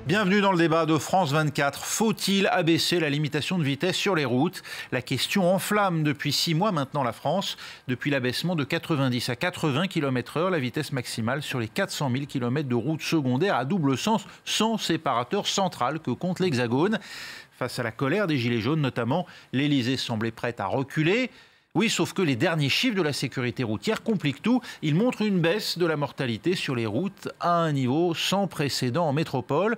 Bienvenue dans le débat de France 24. Faut-il abaisser la limitation de vitesse sur les routes? La question enflamme depuis 6 mois maintenant la France. Depuis l'abaissement de 90 à 80 km/h, la vitesse maximale sur les 400 000 km de routes secondaires à double sens, sans séparateur central que compte l'Hexagone. Face à la colère des Gilets jaunes notamment, l'Élysée semblait prête à reculer. Oui, sauf que les derniers chiffres de la sécurité routière compliquent tout. Ils montrent une baisse de la mortalité sur les routes à un niveau sans précédent en métropole.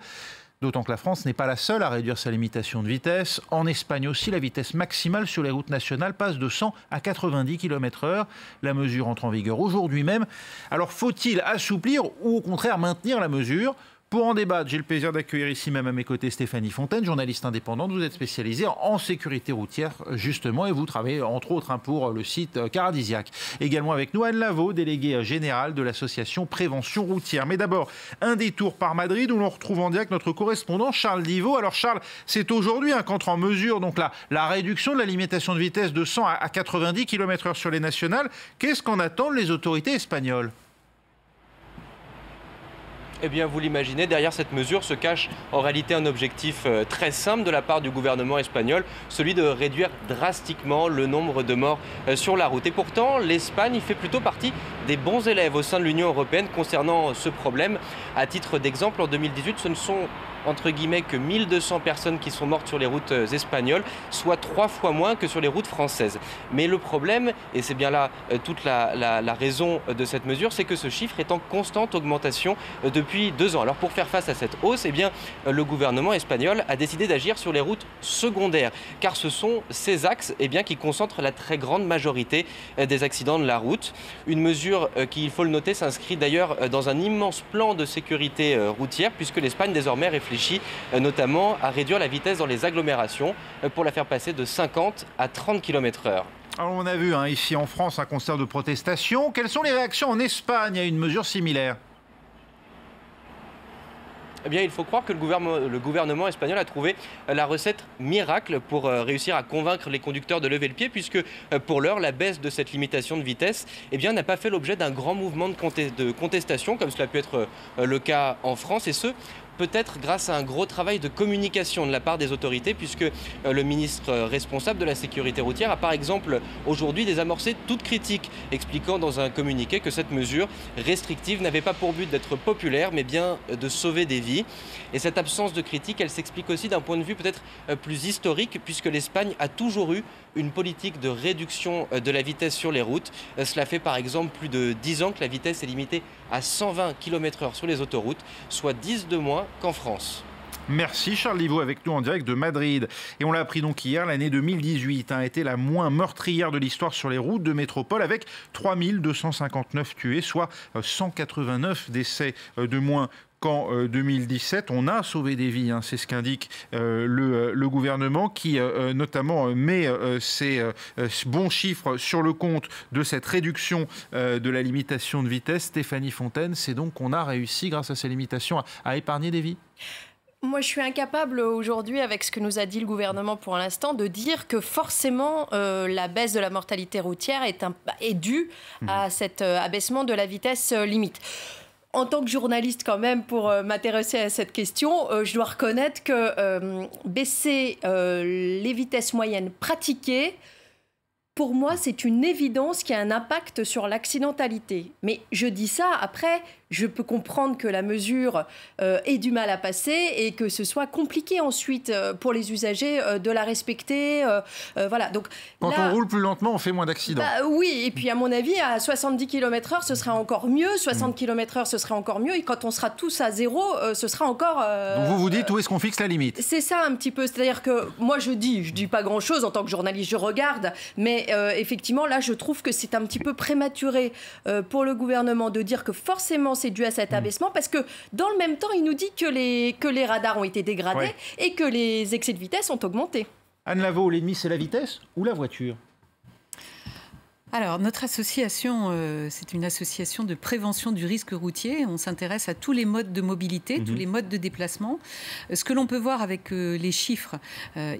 D'autant que la France n'est pas la seule à réduire sa limitation de vitesse. En Espagne aussi, la vitesse maximale sur les routes nationales passe de 100 à 90 km/h. La mesure entre en vigueur aujourd'hui même. Alors faut-il assouplir ou au contraire maintenir la mesure ? Pour en débattre, j'ai le plaisir d'accueillir ici même à mes côtés Stéphanie Fontaine, journaliste indépendante. Vous êtes spécialisée en sécurité routière justement et vous travaillez entre autres pour le site Caradisiac. Également avec nous Anne Lavaux, déléguée générale de l'association Prévention routière. Mais d'abord, un détour par Madrid où l'on retrouve en direct notre correspondant Charles Divot. Alors Charles, c'est aujourd'hui qu'entre en mesure donc la réduction de la limitation de vitesse de 100 à 90 km/h sur les nationales. Qu'est-ce qu'en attendent les autorités espagnoles ? Eh bien, vous l'imaginez, derrière cette mesure se cache en réalité un objectif très simple de la part du gouvernement espagnol, celui de réduire drastiquement le nombre de morts sur la route. Et pourtant, l'Espagne fait plutôt partie des bons élèves au sein de l'Union européenne concernant ce problème. À titre d'exemple, en 2018, ce ne sont entre guillemets que 1200 personnes qui sont mortes sur les routes espagnoles, soit 3 fois moins que sur les routes françaises. Mais le problème, et c'est bien là toute la raison de cette mesure, c'est que ce chiffre est en constante augmentation depuis 2 ans. Alors pour faire face à cette hausse, eh bien, le gouvernement espagnol a décidé d'agir sur les routes secondaires, car ce sont ces axes qui concentrent la très grande majorité des accidents de la route. Une mesure qui, il faut le noter, s'inscrit d'ailleurs dans un immense plan de sécurité routière, puisque l'Espagne désormais réfléchit notamment à réduire la vitesse dans les agglomérations pour la faire passer de 50 à 30 km/h. Alors on a vu ici en France un concert de protestation. Quelles sont les réactions en Espagne à une mesure similaire ? Eh bien, il faut croire que le gouvernement espagnol a trouvé la recette miracle pour réussir à convaincre les conducteurs de lever le pied, puisque pour l'heure, la baisse de cette limitation de vitesse n'a pas fait l'objet d'un grand mouvement de contestation, comme cela a pu être le cas en France, et ce, peut-être grâce à un gros travail de communication de la part des autorités, puisque le ministre responsable de la sécurité routière a par exemple aujourd'hui désamorcé toute critique, expliquant dans un communiqué que cette mesure restrictive n'avait pas pour but d'être populaire, mais bien de sauver des vies. Et cette absence de critique, elle s'explique aussi d'un point de vue peut-être plus historique, puisque l'Espagne a toujours eu une politique de réduction de la vitesse sur les routes. Cela fait par exemple plus de 10 ans que la vitesse est limitée à 120 km/h sur les autoroutes, soit 10 de moins qu'en France. Merci Charles Divot avec nous en direct de Madrid. Et on l'a appris donc hier, l'année 2018 a été la moins meurtrière de l'histoire sur les routes de métropole avec 3259 tués, soit 189 décès de moins qu'en 2017. On a sauvé des vies, c'est ce qu'indique le gouvernement qui notamment met ces bons chiffres sur le compte de cette réduction de la limitation de vitesse. Stéphanie Fontaine, c'est donc qu'on a réussi grâce à ces limitations à épargner des vies ? Moi, je suis incapable aujourd'hui, avec ce que nous a dit le gouvernement pour l'instant, de dire que forcément la baisse de la mortalité routière est due à cet abaissement de la vitesse limite. En tant que journaliste, quand même, pour m'intéresser à cette question, je dois reconnaître que baisser les vitesses moyennes pratiquées, pour moi, c'est une évidence qui a un impact sur l'accidentalité. Mais je dis ça, après, je peux comprendre que la mesure ait du mal à passer et que ce soit compliqué ensuite pour les usagers de la respecter. Voilà. Donc, quand on roule plus lentement, on fait moins d'accidents. Oui, et puis à mon avis, à 70 km/h, ce sera encore mieux. 60 km/h, ce sera encore mieux. Et quand on sera tous à zéro, ce sera encore... Donc vous vous dites où est-ce qu'on fixe la limite ? C'est ça un petit peu. C'est-à-dire que moi, je dis pas grand-chose en tant que journaliste, je regarde. Mais effectivement, là, je trouve que c'est un petit peu prématuré pour le gouvernement de dire que forcément, c'est dû à cet abaissement, parce que dans le même temps, il nous dit que les radars ont été dégradés et que les excès de vitesse ont augmenté. Anne Lavaux, l'ennemi, c'est la vitesse ou la voiture ? Alors, notre association, c'est une association de prévention du risque routier. On s'intéresse à tous les modes de mobilité, tous les modes de déplacement. Ce que l'on peut voir avec les chiffres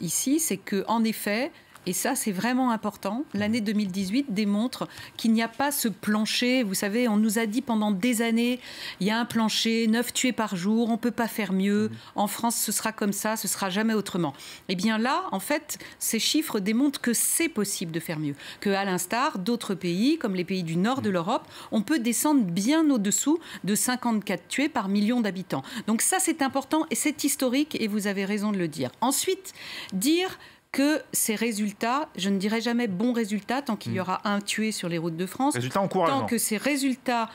ici, c'est qu'en effet, et ça c'est vraiment important, l'année 2018 démontre qu'il n'y a pas ce plancher. Vous savez, on nous a dit pendant des années, il y a un plancher, 9 tués par jour, on ne peut pas faire mieux. En France, ce sera comme ça, ce ne sera jamais autrement. Eh bien là, en fait, ces chiffres démontrent que c'est possible de faire mieux. Qu'à l'instar d'autres pays, comme les pays du nord de l'Europe, on peut descendre bien au-dessous de 54 tués par million d'habitants. Donc ça, c'est important et c'est historique et vous avez raison de le dire. Ensuite, dire que ces résultats, je ne dirais jamais bons résultats tant qu'il y aura un tué sur les routes de France, tant que ces résultats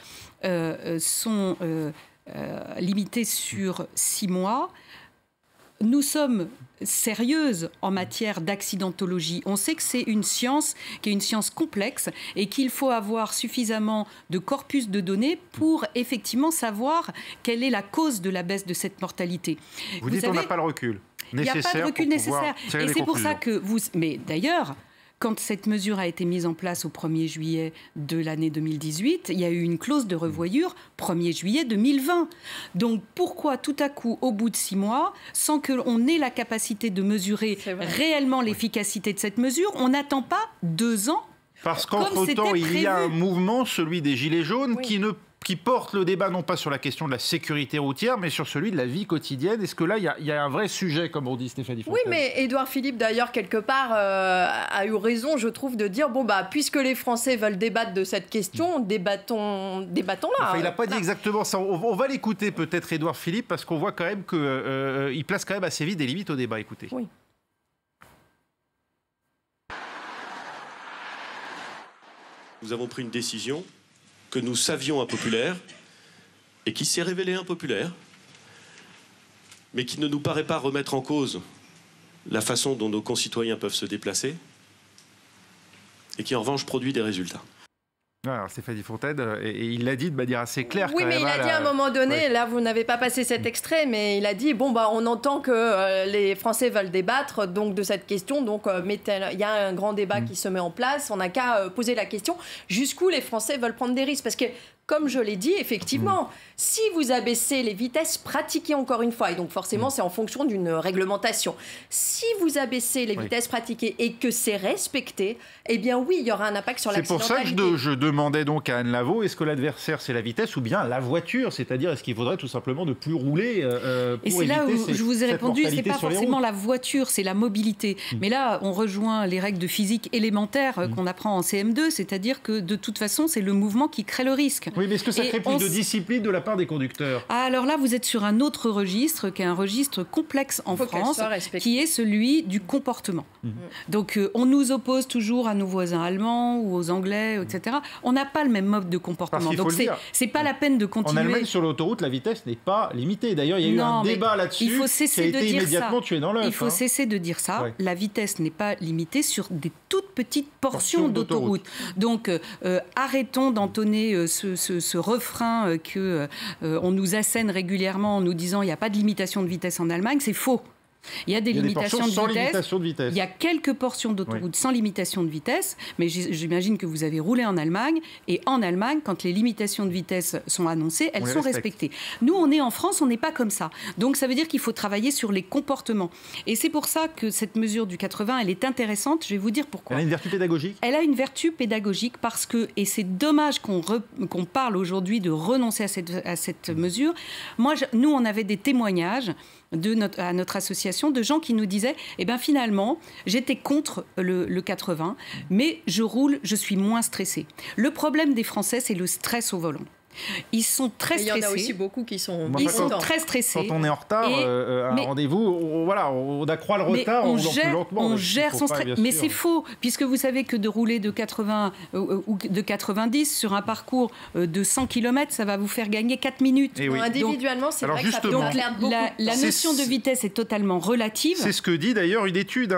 sont limités sur 6 mois. Nous sommes sérieuses en matière d'accidentologie. On sait que c'est une science qui est une science complexe et qu'il faut avoir suffisamment de corpus de données pour effectivement savoir quelle est la cause de la baisse de cette mortalité. Vous dites qu'on n'a pas le recul. Il n'y a pas de recul nécessaire. Et c'est pour ça que vous... Mais d'ailleurs, quand cette mesure a été mise en place au 1er juillet de l'année 2018, il y a eu une clause de revoyure 1er juillet 2020. Donc pourquoi tout à coup, au bout de 6 mois, sans qu'on ait la capacité de mesurer réellement l'efficacité de cette mesure, on n'attend pas 2 ans? Parce qu'entre-temps, il y a un mouvement, celui des Gilets jaunes, qui porte le débat non pas sur la question de la sécurité routière, mais sur celui de la vie quotidienne. Est-ce que là, il y a un vrai sujet, comme on dit, Stéphanie Fontaine? Oui, mais Édouard Philippe, d'ailleurs, quelque part, a eu raison, je trouve, de dire, puisque les Français veulent débattre de cette question, débattons-la. Enfin, il n'a pas dit exactement ça. On va l'écouter, peut-être, Édouard Philippe, parce qu'on voit quand même qu'il place quand même assez vite des limites au débat. Écoutez. Oui. Nous avons pris une décision que nous savions impopulaire et qui s'est révélée impopulaire, mais qui ne nous paraît pas remettre en cause la façon dont nos concitoyens peuvent se déplacer et qui en revanche produit des résultats. Alors Stéphanie Fontaine, et il l'a dit de manière assez claire. Oui, mais il a dit à un moment donné, là vous n'avez pas passé cet extrait, mais il a dit, on entend que les Français veulent débattre donc, de cette question, donc il y a un grand débat qui se met en place, on n'a qu'à poser la question, jusqu'où les Français veulent prendre des risques, parce que comme je l'ai dit, effectivement, si vous abaissez les vitesses pratiquées encore une fois, et donc forcément c'est en fonction d'une réglementation, si vous abaissez les vitesses pratiquées et que c'est respecté, eh bien oui, il y aura un impact sur l'accidentalité. C'est pour ça que je demandais donc à Anne Lavaux, est-ce que l'adversaire c'est la vitesse ou bien la voiture? C'est-à-dire, est-ce qu'il faudrait tout simplement ne plus rouler pour Et c'est là où je vous ai répondu, c'est pas forcément la voiture, c'est la mobilité. Mais là, on rejoint les règles de physique élémentaires qu'on apprend en CM2, c'est-à-dire que de toute façon, c'est le mouvement qui crée le risque. Oui, mais est-ce que ça crée plus de discipline de la part des conducteurs? Alors là, vous êtes sur un autre registre, qui est un registre complexe en France, qui est celui du comportement. Donc, on nous oppose toujours à nos voisins allemands ou aux Anglais, etc. On n'a pas le même mode de comportement. Donc, c'est pas la peine de continuer. En Allemagne, sur l'autoroute, la vitesse n'est pas limitée. D'ailleurs, il y a eu un débat là-dessus qui a été immédiatement tué dans l'œuf. Il faut cesser de dire ça. Ouais. La vitesse n'est pas limitée sur des toutes petites portions d'autoroute. Donc, arrêtons d'entonner ce refrain qu'on nous assène régulièrement en nous disant il n'y a pas de limitation de vitesse en Allemagne, c'est faux. Il y a des limitations de vitesse. Il y a quelques portions d'autoroute sans limitation de vitesse, mais j'imagine que vous avez roulé en Allemagne, et en Allemagne, quand les limitations de vitesse sont annoncées, elles sont respectées. Nous, on est en France, on n'est pas comme ça. Donc ça veut dire qu'il faut travailler sur les comportements. Et c'est pour ça que cette mesure du 80, elle est intéressante. Je vais vous dire pourquoi. Elle a une vertu pédagogique? Elle a une vertu pédagogique parce que, et c'est dommage qu'on parle aujourd'hui de renoncer à cette mesure. Nous, on avait des témoignages à notre association de gens qui nous disaient finalement j'étais contre le 80 mais je suis moins stressé. Le problème des Français, c'est le stress au volant. Ils sont très stressés. Il y en a aussi beaucoup qui sont très stressés. Quand on est en retard à un rendez-vous, on accroît le retard, on roule plus lentement. On gère son stress. Mais c'est faux, puisque vous savez que de rouler de 80 ou de 90 sur un parcours de 100 km, ça va vous faire gagner 4 minutes. Oui. Individuellement, c'est vrai que ça peut perdre beaucoup. La notion de vitesse est totalement relative. C'est ce que dit d'ailleurs une étude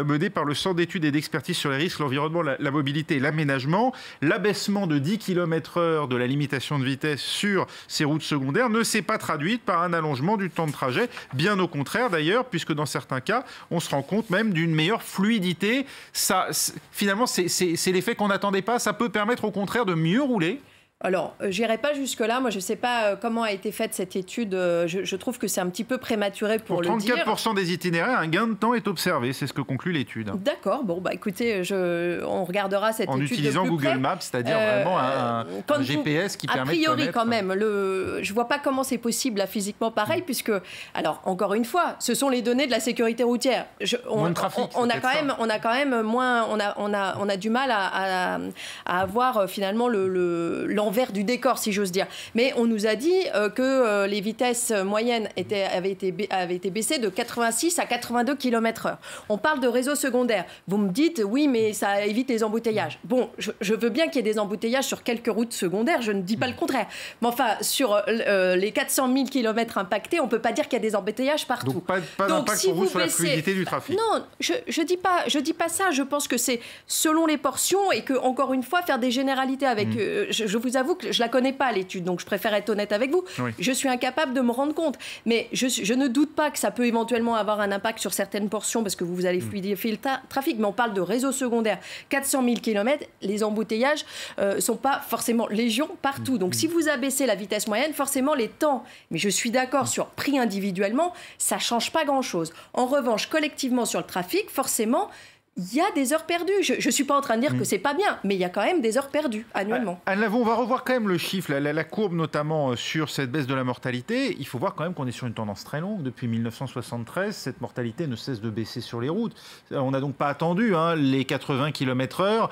menée par le Centre d'études et d'expertise sur les risques, l'environnement, la mobilité et l'aménagement. L'abaissement de 10 km/h de la limitation de vitesse sur ces routes secondaires ne s'est pas traduite par un allongement du temps de trajet, bien au contraire d'ailleurs, puisque dans certains cas, on se rend compte même d'une meilleure fluidité. Ça, finalement, c'est l'effet qu'on n'attendait pas. Ça peut permettre au contraire de mieux rouler. Alors, j'irai pas jusque-là. Moi, je ne sais pas comment a été faite cette étude. Je trouve que c'est un petit peu prématuré pour le dire. 34% des itinéraires, un gain de temps est observé. C'est ce que conclut l'étude. D'accord. Bon, écoutez, on regardera cette étude de plus près. En utilisant Google Maps, c'est-à-dire vraiment un GPS qui permet de connaître... A priori, quand même, je ne vois pas comment c'est possible là, physiquement pareil, puisque, alors, encore une fois, ce sont les données de la sécurité routière. Moins de trafic, on a quand même moins... On a du mal à avoir finalement l'envers du décor, si j'ose dire. Mais on nous a dit que les vitesses moyennes avaient été baissées de 86 à 82 km/h. On parle de réseau secondaire. Vous me dites, oui, mais ça évite les embouteillages. Bon, je veux bien qu'il y ait des embouteillages sur quelques routes secondaires, je ne dis pas le contraire. Mais enfin, sur les 400 000 km impactés, on ne peut pas dire qu'il y a des embouteillages partout. Donc, pas d'impact si pour vous sur la fluidité du trafic. Non, je dis pas ça. Je pense que c'est selon les portions et que, encore une fois, faire des généralités avec... Je vous avoue que je ne la connais pas, l'étude, donc je préfère être honnête avec vous. Oui. Je suis incapable de me rendre compte. Mais je ne doute pas que ça peut éventuellement avoir un impact sur certaines portions parce que vous allez fluidifier le trafic, mais on parle de réseau secondaire. 400 000 km, les embouteillages ne sont pas forcément légion partout. Donc si vous abaissez la vitesse moyenne, forcément les temps, mais je suis d'accord sur pris individuellement, ça ne change pas grand-chose. En revanche, collectivement sur le trafic, forcément... Il y a des heures perdues. Je ne suis pas en train de dire que c'est pas bien, mais il y a quand même des heures perdues annuellement. Anne Lavaux, on va revoir quand même le chiffre, la courbe notamment sur cette baisse de la mortalité. Il faut voir quand même qu'on est sur une tendance très longue. Depuis 1973, cette mortalité ne cesse de baisser sur les routes. On n'a donc pas attendu les 80 km/h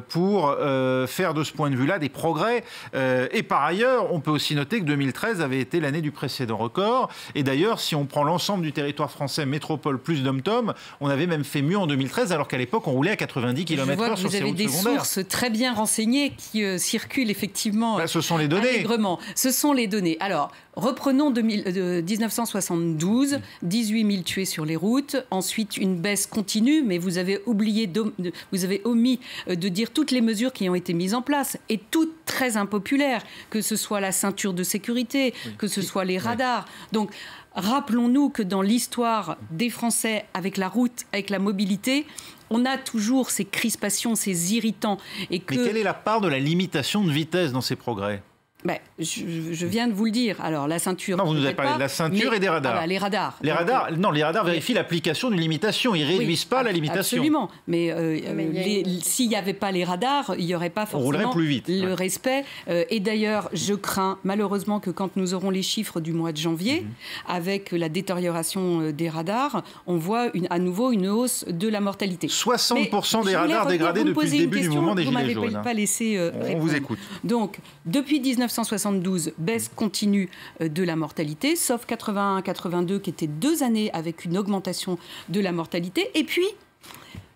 pour faire de ce point de vue-là des progrès. Et par ailleurs, on peut aussi noter que 2013 avait été l'année du précédent record. Et d'ailleurs, si on prend l'ensemble du territoire français, métropole plus dom-tom, on avait même fait mieux en 2013, alors qu'à l'époque, on roulait à 90 km/h sur ces routes secondaires. Vous avez des sources très bien renseignées qui circulent effectivement. Ce sont les données. Allègrement. Ce sont les données. Alors, reprenons 1972, 18 000 tués sur les routes. Ensuite, une baisse continue, mais vous avez omis de dire toutes les mesures qui ont été mises en place, et toutes très impopulaires, que ce soit la ceinture de sécurité, que ce soit les radars. Donc, rappelons-nous que dans l'histoire des Français, avec la route, avec la mobilité, on a toujours ces crispations, ces irritants. Mais quelle est la part de la limitation de vitesse dans ces progrès ? Je viens de vous le dire. Alors, la ceinture... Non, vous nous avez parlé de la ceinture et des radars. Voilà, les radars. Les radars vérifient l'application d'une limitation. Ils ne réduisent pas la limitation. Absolument. Mais s'il n'y avait pas les radars, il n'y aurait pas forcément plus vite, le respect. Et d'ailleurs, je crains malheureusement que quand nous aurons les chiffres du mois de janvier, avec la détérioration des radars, on voit à nouveau une hausse de la mortalité. 60% des radars dégradés depuis le début du mouvement des Gilets jaunes. Vous ne m'avez pas laissé répondre. On vous écoute. Donc, depuis 1972, baisse continue de la mortalité, sauf 81-82 qui étaient 2 années avec une augmentation de la mortalité. Et puis,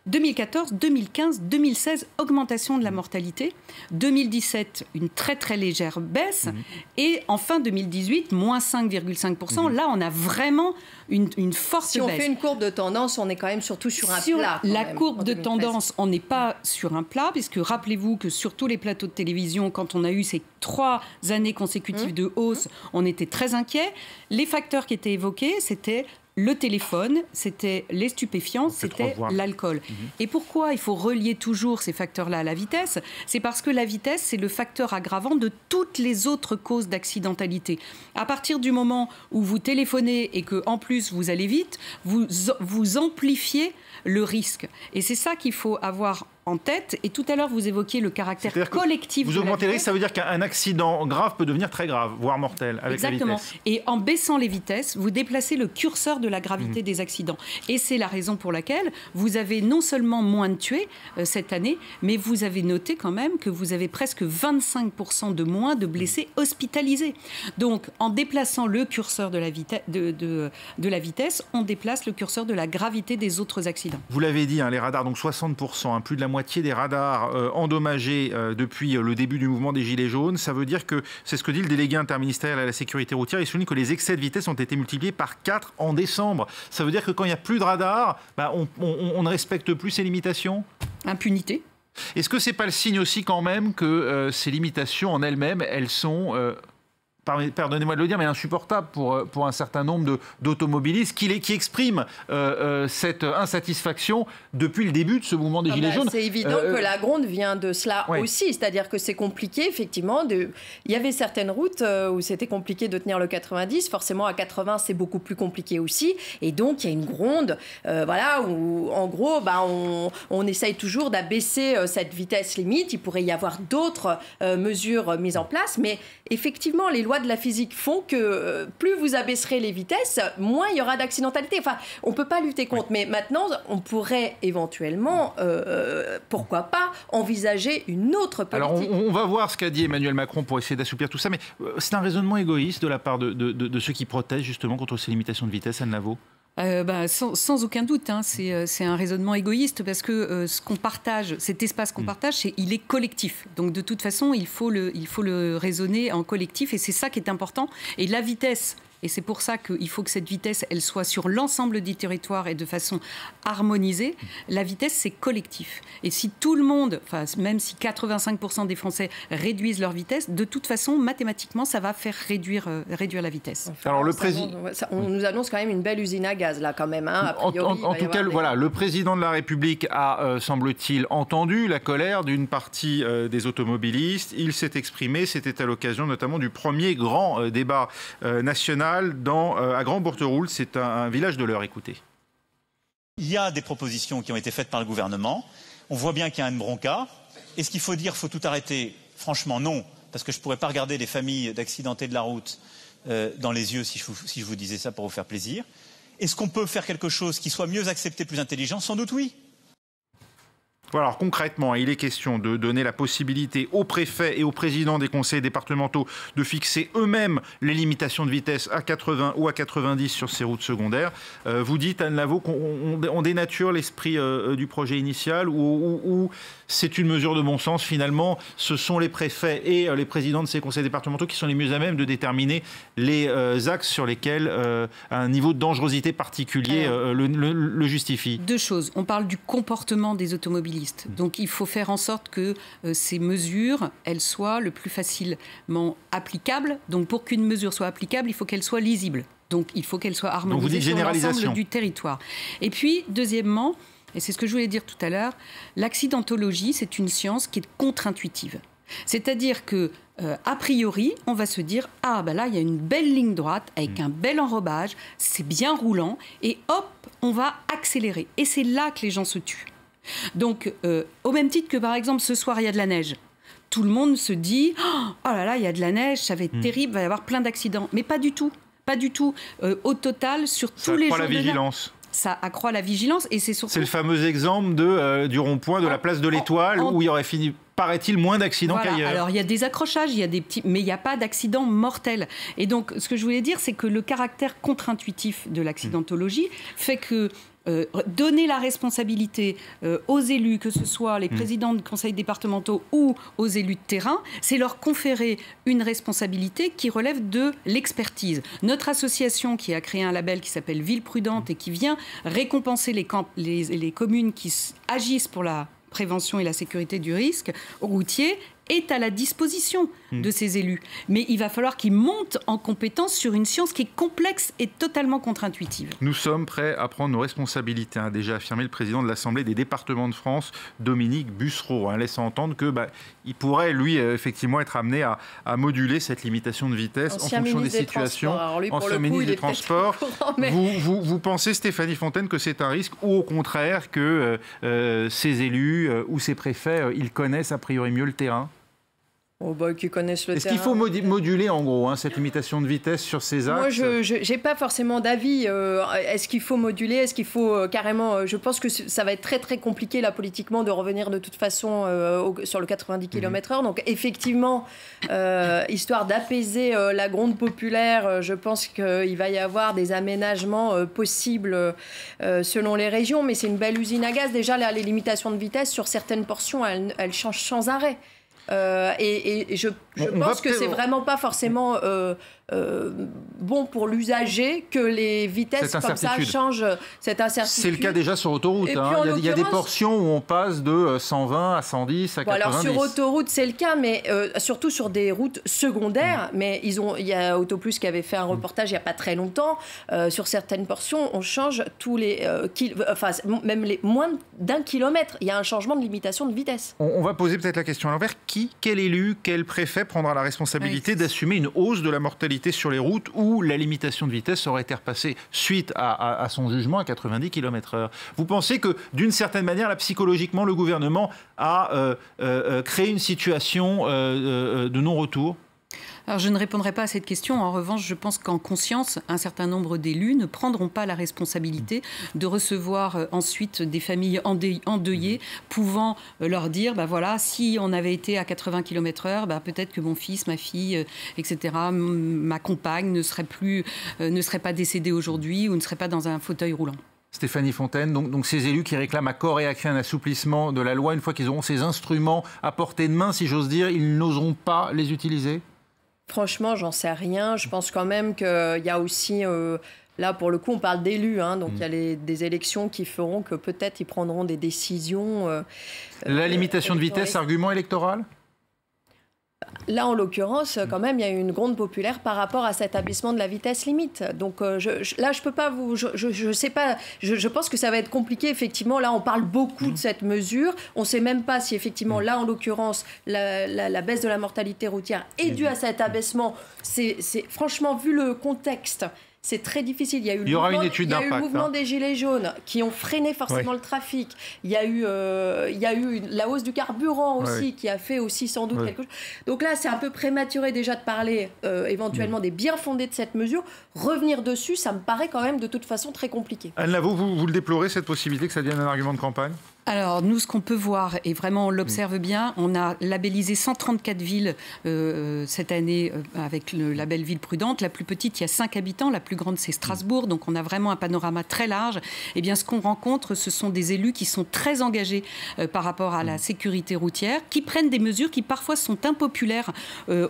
2014, 2015, 2016, augmentation de la mortalité. 2017, une très très légère baisse. Et en fin 2018, moins 5,5%. Là, on a vraiment une forte baisse. Si on fait une courbe de tendance, on est quand même surtout sur un plat. La courbe de tendance, on n'est pas sur un plat, puisque rappelez-vous que sur tous les plateaux de télévision, quand on a eu ces 3 années consécutives de hausse, on était très inquiets. Les facteurs qui étaient évoqués, c'était le téléphone, c'était les stupéfiants, c'était l'alcool. Et pourquoi il faut relier toujours ces facteurs-là à la vitesse ? C'est parce que la vitesse, c'est le facteur aggravant de toutes les autres causes d'accidentalité. À partir du moment où vous téléphonez et qu'en plus vous allez vite, vous amplifiez le risque. Et c'est ça qu'il faut avoir en tête. Et tout à l'heure, vous évoquiez le caractère collectif. Vous augmentez le risque, ça veut dire qu'un accident grave peut devenir très grave, voire mortel, avec la vitesse. Exactement. Et en baissant les vitesses, vous déplacez le curseur de la gravité des accidents. Et c'est la raison pour laquelle vous avez non seulement moins de tués cette année, mais vous avez noté quand même que vous avez presque 25% de moins de blessés hospitalisés. Donc, en déplaçant le curseur de la vitesse, on déplace le curseur de la gravité des autres accidents. Vous l'avez dit, les radars, donc 60%, plus de la moitié des radars endommagés depuis le début du mouvement des Gilets jaunes. Ça veut dire que, c'est ce que dit le délégué interministériel à la sécurité routière, il souligne que les excès de vitesse ont été multipliés par 4 en décembre. Ça veut dire que quand il n'y a plus de radars, on ne respecte plus ces limitations ? Impunité. Est-ce que ce n'est pas le signe aussi quand même que ces limitations en elles-mêmes, elles sont pardonnez-moi de le dire, mais insupportable pour un certain nombre d'automobilistes qui expriment cette insatisfaction depuis le début de ce mouvement des Gilets jaunes. C'est évident que la gronde vient de cela aussi, c'est-à-dire que c'est compliqué, effectivement. Il y avait certaines routes où c'était compliqué de tenir le 90, forcément à 80 c'est beaucoup plus compliqué aussi, et donc il y a une gronde, voilà, où en gros on essaye toujours d'abaisser cette vitesse limite. Il pourrait y avoir d'autres mesures mises en place, mais effectivement les lois de la physique font que plus vous abaisserez les vitesses, moins il y aura d'accidentalité. Enfin, on ne peut pas lutter contre, mais maintenant on pourrait éventuellement, pourquoi pas, envisager une autre politique. Alors on va voir ce qu'a dit Emmanuel Macron pour essayer d'assouplir tout ça, mais c'est un raisonnement égoïste de la part de ceux qui protestent justement contre ces limitations de vitesse, Anne Lavaux. Sans aucun doute, hein, c'est un raisonnement égoïste parce que ce qu'on partage, cet espace qu'on partage, il est collectif. Donc de toute façon, il faut le raisonner en collectif, et c'est ça qui est important. Et la vitesse, et c'est pour ça qu'il faut que cette vitesse, elle soit sur l'ensemble du territoire et de façon harmonisée. La vitesse, c'est collectif. Et si tout le monde, enfin, même si 85% des Français réduisent leur vitesse, de toute façon, mathématiquement, ça va faire réduire la vitesse. Enfin, alors, on nous annonce quand même une belle usine à gaz, là, quand même. Hein, a priori, en tout cas, voilà, le président de la République a, semble-t-il, entendu la colère d'une partie des automobilistes. Il s'est exprimé, c'était à l'occasion notamment du premier grand débat national à Grand-Bourteroul. C'est un village de l'Eure, écoutez. Il y a des propositions qui ont été faites par le gouvernement. On voit bien qu'il y a une bronca. Est-ce qu'il faut dire qu'il faut tout arrêter? Franchement, non. Parce que je ne pourrais pas regarder les familles d'accidentés de la route dans les yeux si je vous disais ça pour vous faire plaisir. Est-ce qu'on peut faire quelque chose qui soit mieux accepté, plus intelligent? Sans doute oui. Voilà, alors concrètement, il est question de donner la possibilité aux préfets et aux présidents des conseils départementaux de fixer eux-mêmes les limitations de vitesse à 80 ou à 90 sur ces routes secondaires. Vous dites, Anne Lavaux, qu'on dénature l'esprit du projet initial, ou c'est une mesure de bon sens finalement? Ce sont les préfets et les présidents de ces conseils départementaux qui sont les mieux à même de déterminer les axes sur lesquels un niveau de dangerosité particulier le justifie. Deux choses. On parle du comportement des automobilistes. Donc il faut faire en sorte que ces mesures, elles soient le plus facilement applicables. Donc pour qu'une mesure soit applicable, il faut qu'elle soit lisible. Donc il faut qu'elle soit harmonisée sur l'ensemble du territoire. Et puis, deuxièmement, et c'est ce que je voulais dire tout à l'heure, l'accidentologie, c'est une science qui est contre-intuitive. C'est-à-dire que, a priori, on va se dire « Ah, ben là, il y a une belle ligne droite avec un bel enrobage, c'est bien roulant, et hop, on va accélérer. » Et c'est là que les gens se tuent. Donc, au même titre que, par exemple, ce soir, il y a de la neige. Tout le monde se dit « Oh là là, il y a de la neige, ça va être terrible, il va y avoir plein d'accidents. » Mais pas du tout. Pas du tout. Au total, sur tous les jours de la vigilance. Ça accroît la vigilance, et c'est surtout... C'est le fameux exemple du rond-point de la place de l'Étoile, où il y aurait fini, paraît-il, moins d'accidents qu'ailleurs. Alors, il y a des accrochages, il y a des petits... mais il n'y a pas d'accidents mortels. Et donc, ce que je voulais dire, c'est que le caractère contre-intuitif de l'accidentologie fait que donner la responsabilité aux élus, que ce soit les présidents de conseils départementaux ou aux élus de terrain, c'est leur conférer une responsabilité qui relève de l'expertise. Notre association qui a créé un label qui s'appelle Ville Prudente et qui vient récompenser les communes qui agissent pour la prévention et la sécurité du risque routier est à la disposition de ces élus. Mais il va falloir qu'ils montent en compétence sur une science qui est complexe et totalement contre-intuitive. Nous sommes prêts à prendre nos responsabilités, a déjà affirmé le président de l'Assemblée des départements de France, Dominique Bussereau, laissant entendre qu'il pourrait, lui, effectivement, être amené à moduler cette limitation de vitesse en fonction des situations. Ancien ministre des Transports. Vous pensez, Stéphanie Fontaine, que c'est un risque, ou au contraire que ces élus ou ces préfets, ils connaissent a priori mieux le terrain? Qui connaissent le terrain. Est-ce qu'il faut moduler, en gros, cette limitation de vitesse sur ces axes? Moi, je n'ai pas forcément d'avis. Est-ce qu'il faut moduler? Est-ce qu'il faut carrément... Je pense que ça va être très, très compliqué, là, politiquement, de revenir de toute façon sur le 90 km/h. Donc, effectivement, histoire d'apaiser la gronde populaire, je pense qu'il va y avoir des aménagements possibles selon les régions. Mais c'est une belle usine à gaz. Déjà, là, les limitations de vitesse, sur certaines portions, elles changent sans arrêt. Et Je pense que c'est vraiment pas forcément bon pour l'usager que les vitesses comme ça changent cette incertitude. C'est le cas déjà sur autoroute. Il y a des portions où on passe de 120 à 110 à 90. Alors sur autoroute, c'est le cas, mais surtout sur des routes secondaires. Mais il y a Autoplus qui avait fait un reportage il n'y a pas très longtemps. Sur certaines portions, on change tous les même les moins d'1 kilomètre. Il y a un changement de limitation de vitesse. On va poser peut-être la question à l'envers. Quel élu, quel préfet prendra la responsabilité d'assumer une hausse de la mortalité sur les routes où la limitation de vitesse aurait été repassée suite à son jugement à 90 km/h. Vous pensez que, d'une certaine manière, là, psychologiquement, le gouvernement a créé une situation de non-retour ? Alors, je ne répondrai pas à cette question. En revanche, je pense qu'en conscience, un certain nombre d'élus ne prendront pas la responsabilité de recevoir ensuite des familles endeuillées pouvant leur dire, voilà, si on avait été à 80 km/h, peut-être que mon fils, ma fille, etc., ma compagne ne serait pas décédée aujourd'hui ou ne serait pas dans un fauteuil roulant. Stéphanie Fontaine, donc ces élus qui réclament à corps et à cri un assouplissement de la loi, une fois qu'ils auront ces instruments à portée de main, si j'ose dire, ils n'oseront pas les utiliser ? Franchement, j'en sais rien. Je pense quand même qu'il y a aussi... là, pour le coup, on parle d'élus. Donc, il y a des élections qui feront que peut-être ils prendront des décisions... La limitation de vitesse, argument électoral ? Là, en l'occurrence, quand même, il y a eu une gronde populaire par rapport à cet abaissement de la vitesse limite. Donc là, je peux pas vous... Je sais pas. Je pense que ça va être compliqué, effectivement. Là, on parle beaucoup de cette mesure. On ne sait même pas si, effectivement, là, en l'occurrence, la baisse de la mortalité routière est due à cet abaissement. Franchement, vu le contexte... C'est très difficile. Il y a eu le mouvement des Gilets jaunes qui ont freiné forcément le trafic. Il y a eu la hausse du carburant aussi qui a fait aussi sans doute quelque chose. Donc là, c'est un peu prématuré déjà de parler éventuellement des bien-fondés de cette mesure. Revenir dessus, ça me paraît quand même de toute façon très compliqué. Anne Lavaux, vous le déplorez, cette possibilité que ça devienne un argument de campagne ? Alors, nous, ce qu'on peut voir, et vraiment on l'observe bien, on a labellisé 134 villes cette année avec le label Ville Prudente. La plus petite, il y a 5 habitants. La plus grande, c'est Strasbourg. Donc, on a vraiment un panorama très large. Eh bien, ce qu'on rencontre, ce sont des élus qui sont très engagés par rapport à la sécurité routière, qui prennent des mesures qui parfois sont impopulaires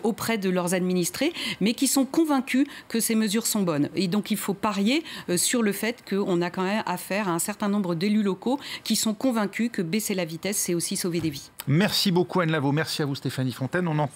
auprès de leurs administrés, mais qui sont convaincus que ces mesures sont bonnes. Et donc, il faut parier sur le fait qu'on a quand même affaire à un certain nombre d'élus locaux qui sont convaincus que baisser la vitesse, c'est aussi sauver des vies. Merci beaucoup Anne Lavaux, merci à vous Stéphanie Fontaine. On en parle.